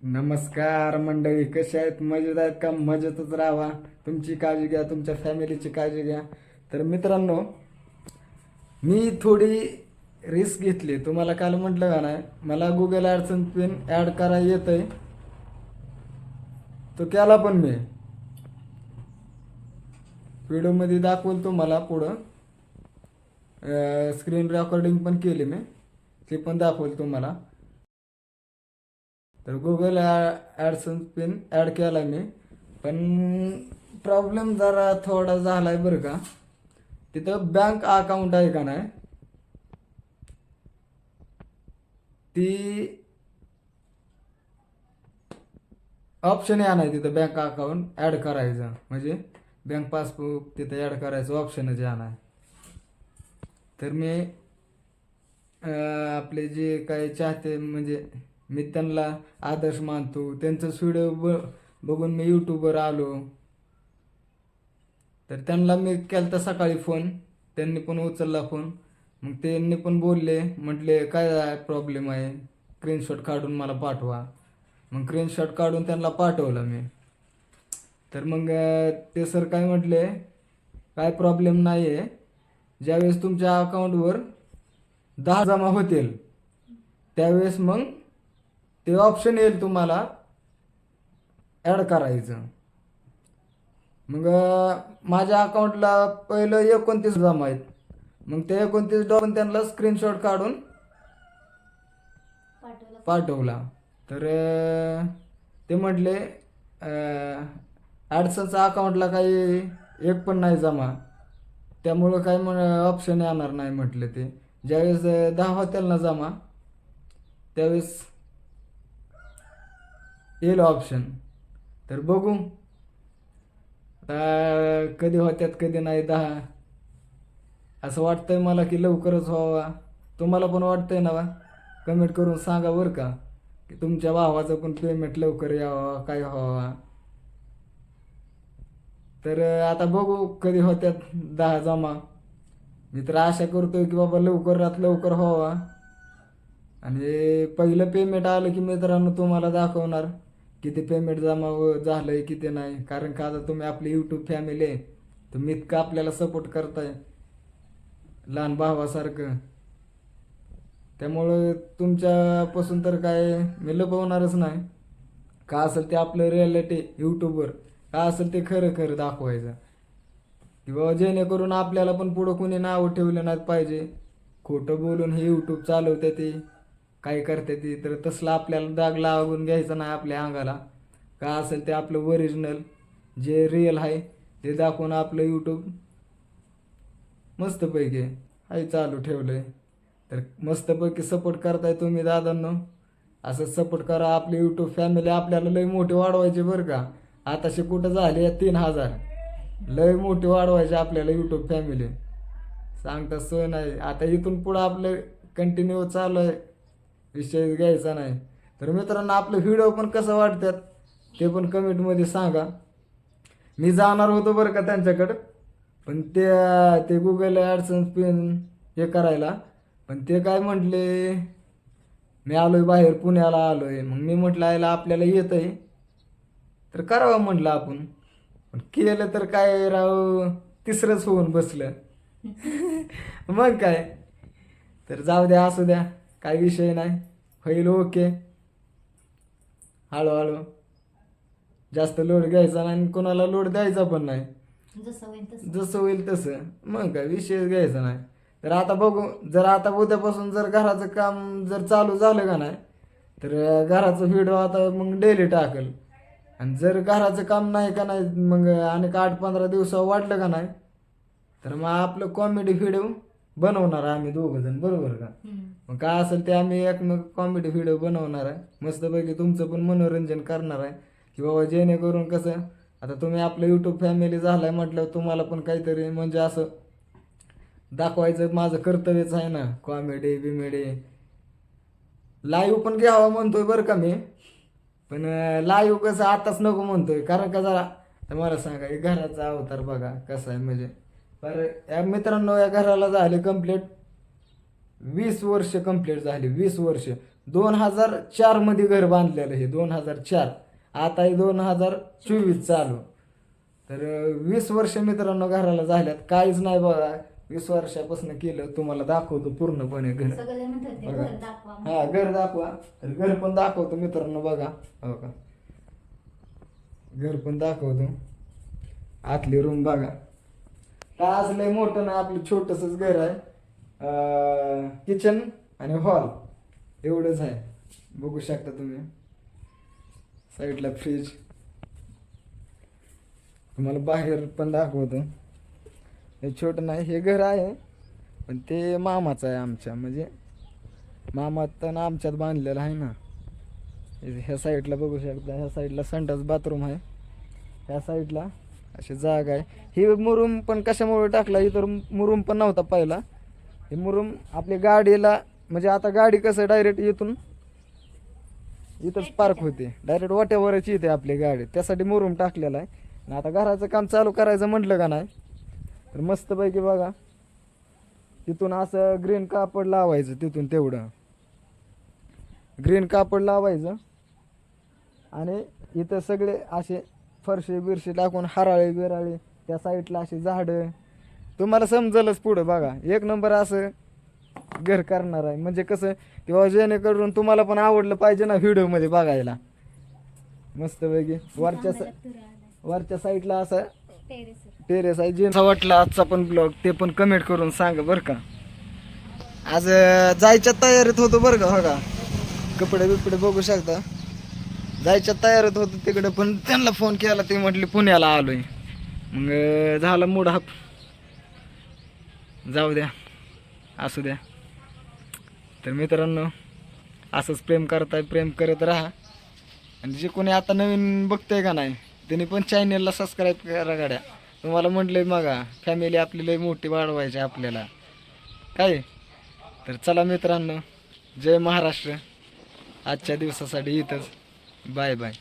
नमस्कार मंडळी, कशा आहेत? मजेत आहेत का? मजेतच राहा. तुमची काळजी घ्या, तुमच्या फॅमिलीची काळजी घ्या. तर मित्रांनो, मी थोडी रिस्क घेतली. तुम्हाला काल म्हटलं का नाही, मला गुगल ॲडसन पिन ॲड करायला येतंय, तो केला पण मी व्हिडिओमध्ये दाखवलं तुम्हाला. पुढं स्क्रीन रेकॉर्डिंग पण केली मी, ते पण दाखवलं तुम्हाला. तर गुगल ॲडसन्स पिन ॲड केला मी, पण प्रॉब्लेम जरा थोडा झालाय बरं का. तिथं बँक अकाउंट आहे का नाही, ती ऑप्शन आहे नाही तिथं. बँक अकाउंट ॲड करायचं म्हणजे बँक पासबुक तिथं ॲड करायचं ऑप्शनच आहे नाही. तर मी आपले जे काही चाहते, म्हणजे मी त्यांना आदर्श मानतो, त्यांचंच व्हिडिओ बघून मी यूट्यूबवर आलो. तर त्यांना मी केला तर सकाळी फोन, त्यांनी पण उचलला फोन. मग त्यांनी पण बोलले, म्हटले काय प्रॉब्लेम आहे, स्क्रीनशॉट काढून मला पाठवा. मग स्क्रीनशॉट काढून त्यांना पाठवलं मी. तर मग ते सर काय म्हटले, काय प्रॉब्लेम नाही आहे, ज्यावेळेस तुमच्या अकाउंटवर 10 जमा होतील त्यावेळेस मग ते ऑप्शन येईल तुम्हाला ॲड करायचं. मग माझ्या अकाउंटला पहिलं 29 जमा आहेत. मग ते 29 डॉलर त्यांना स्क्रीनशॉट काढून पाठवला. तर ते म्हटले ॲडसन्सच्या अकाउंटला काही एक पण नाही जमा, त्यामुळं काही ऑप्शन येणार नाही म्हटले. ते ज्यावेळेस 10 होतील ना जमा, त्यावेळेस येईल ऑप्शन. तर बघू आता कधी होत्यात कधी नाही 10. असं वाटतंय मला की लवकरच व्हावा. तुम्हाला पण वाटतंय ना? कमेंट करून सांगा बरं का, की तुमच्या भावाचं पण पेमेंट लवकर यावा, काय व्हावा. तर आता बघू कधी होत्यात 10 जमा. मी तर आशा करतोय की बाबा लवकरात लवकर व्हावा. आणि पहिलं पेमेंट आलं की मित्रांनो तुम्हाला दाखवणार किती पेमेंट जमा झालंय किती नाही. कारण का आता तुम्ही आपली यूट्यूब फॅमिली आहे, तुम्ही इतकं आपल्याला सपोर्ट करताय लहान भावासारखं. त्यामुळं तुमच्यापासून तर काय मी लपवणारच नाही. का असेल ते आपलं रिॲलिटी यूट्यूबवर, का असेल ते खरं खरं दाखवायचं, की बाबा जेणेकरून आपल्याला पण पुढं कोणी नावं ठेवलं नाही पाहिजे. खोटं बोलून हे यूट्यूब चालवते ते, काय करते ती. तर तसलं आपल्याला दाग लागून घ्यायचं नाही आपल्या अंगाला. का असेल ते आपलं ओरिजिनल जे रिअल आहे ते दाखवून आपलं यूट्यूब मस्तपैकी आहे चालू ठेवलंय. तर मस्तपैकी सपोर्ट करताय तुम्ही दादांनो. असं सपोर्ट करा. आपली यूट्यूब फॅमिली आपल्याला लय मोठी वाढवायची बरं का. आताशी कुठं झाली 3,000, लय मोठी वाढवायची आपल्याला यूट्यूब फॅमिली. सांगता सोय नाही. आता इथून पुढं आपलं कंटिन्यू चालू आहे, विषय घ्यायचा नाही. तर मित्रांनो, आपलं व्हिडिओ पण कसं वाटतात ते पण कमेंटमध्ये सांगा. मी जाणार होतो बरं का त्यांच्याकडं, पण ते ते गुगल ॲडसन्स पिन हे करायला, पण ते काय म्हटले, मी आलोय बाहेर पुण्याला आलोय. मग मी म्हटलं आयला आपल्याला येत आहे तर करावं म्हटलं आपण. पण केलं तर काय राव, तिसरंच होऊन बसलं. मग काय. तर जाऊ द्या, असू द्या, काय विषय नाही, होईल ओके. हळूहळू जास्त लोड घ्यायचा नाही आणि कोणाला लोड द्यायचा पण नाही. जसं होईल तसं. मग काय विषय घ्यायचा नाही. तर आता बघू, जर आता उद्यापासून जर घराचं काम जर चालू झालं का नाही, तर घराचं व्हिडिओ आता मग डेली टाकेल. आणि जर घराचं काम नाही का नाही, मग आणि 8-15 दिवसावर वाटलं का नाही, तर मग आपलं कॉमेडी व्हिडिओ बनवणार आम्ही दोघं जण, बरोबर का. मग काय असेल ते आम्ही एकमेक कॉमेडी व्हिडिओ बनवणार आहे. मस्तपैकी तुमचं पण मनोरंजन करणार आहे, की बाबा जेणेकरून कसं, आता तुम्ही आपलं यूट्यूब फॅमिली झालाय म्हटल्यावर तुम्हाला पण काहीतरी म्हणजे असं दाखवायचं माझं कर्तव्यच आहे ना. कॉमेडी बिमेडी लाईव्ह पण घ्यावं म्हणतोय बरं का मी. पण लाईव्ह कसं आताच नको म्हणतोय, कारण का जरा तर मला सांगा, हे घराचा अवतार बघा कसा आहे. म्हणजे बरं या मित्रांनो, या घराला झाले कंप्लीट 20 वर्ष कंप्लीट झाली. 20 वर्ष. 2004 मध्ये घर बांधलेलं हे 2004. आता हे 2024 चालू. तर 20 वर्ष मित्रांनो घराला झाल्यात. काहीच नाही बघा, 20 वर्षापासून केलं. तुम्हाला दाखवतो पूर्णपणे घर. हा घर दाखवा. तर घर पण दाखवतो मित्रांनो बघा. हो का, घर पण दाखवतो. आतली रूम बघा. काय असलंय मोठं ना, आपलं छोटसच घर आहे. किचन आणि हॉल एवढंच आहे. बघू शकता तुम्ही. साईडला फ्रीज. तुम्हाला बाहेर पण दाखवतो. हे छोटं नाही, हे घर आहे पण ते मामाचं आहे आमच्या. म्हणजे मामात आमच्यात बांधलेलं आहे ना. ह्या साईडला बघू शकता. ह्या साईडला संडास बाथरूम आहे. ह्या साईडला अशी जागा आहे. ही मुरुम पण कशामुळे टाकला, इतर मुरुम पण नव्हता पहिला. हे मुरुम आपल्या गाडीला, म्हणजे आता गाडी कसं डायरेक्ट इथंच पार्क होते, डायरेक्ट वाट्यावरच येते आपली गाडी. त्यासाठी मुरुम टाकलेला आहे. आणि आता घराचं काम चालू करायचं म्हटलं का नाही, तर मस्तपैकी बघा तिथून असं ग्रीन कापड लावायचं. तिथून तेवढं ग्रीन कापड लावायचं आणि इथं सगळे असे फरशी बिरशी टाकून हराळे बिराळे, त्या साईडला अशी झाडं. तुम्हाला समजलंच पुढं बघा. एक नंबर असं घर करणार आहे. म्हणजे कसं किंवा जेणेकरून तुम्हाला पण आवडलं पाहिजे ना व्हिडिओमध्ये बघायला. मस्तपैकी वरच्या साईडला असं टेरेस आहे. जे वाटलं आजचा पण ब्लॉग ते पण कमेंट करून सांगा बरं का. आज जायच्या तयारीत होतो बरं का. बघा कपडे बिपडे बघू शकता. जायच्या तयारीत होतो तिकडे, पण त्यांना फोन केला. ते म्हटले पुण्याला आलोय. मग झाला मूड हाप. जाऊ द्या, असू द्या. तर मित्रांनो असंच प्रेम करताय, प्रेम करत राहा. आणि जे कोणी आता नवीन बघतंय का नाही त्यांनी पण चॅनलला सबस्क्राईब करा गाड्या. तुम्हाला म्हटलंय मगा फॅमिली आपली लई मोठी वाढवायची आपल्याला काय. तर चला मित्रांनो, जय महाराष्ट्र. आजच्या दिवसासाठी इथंच. Bye bye.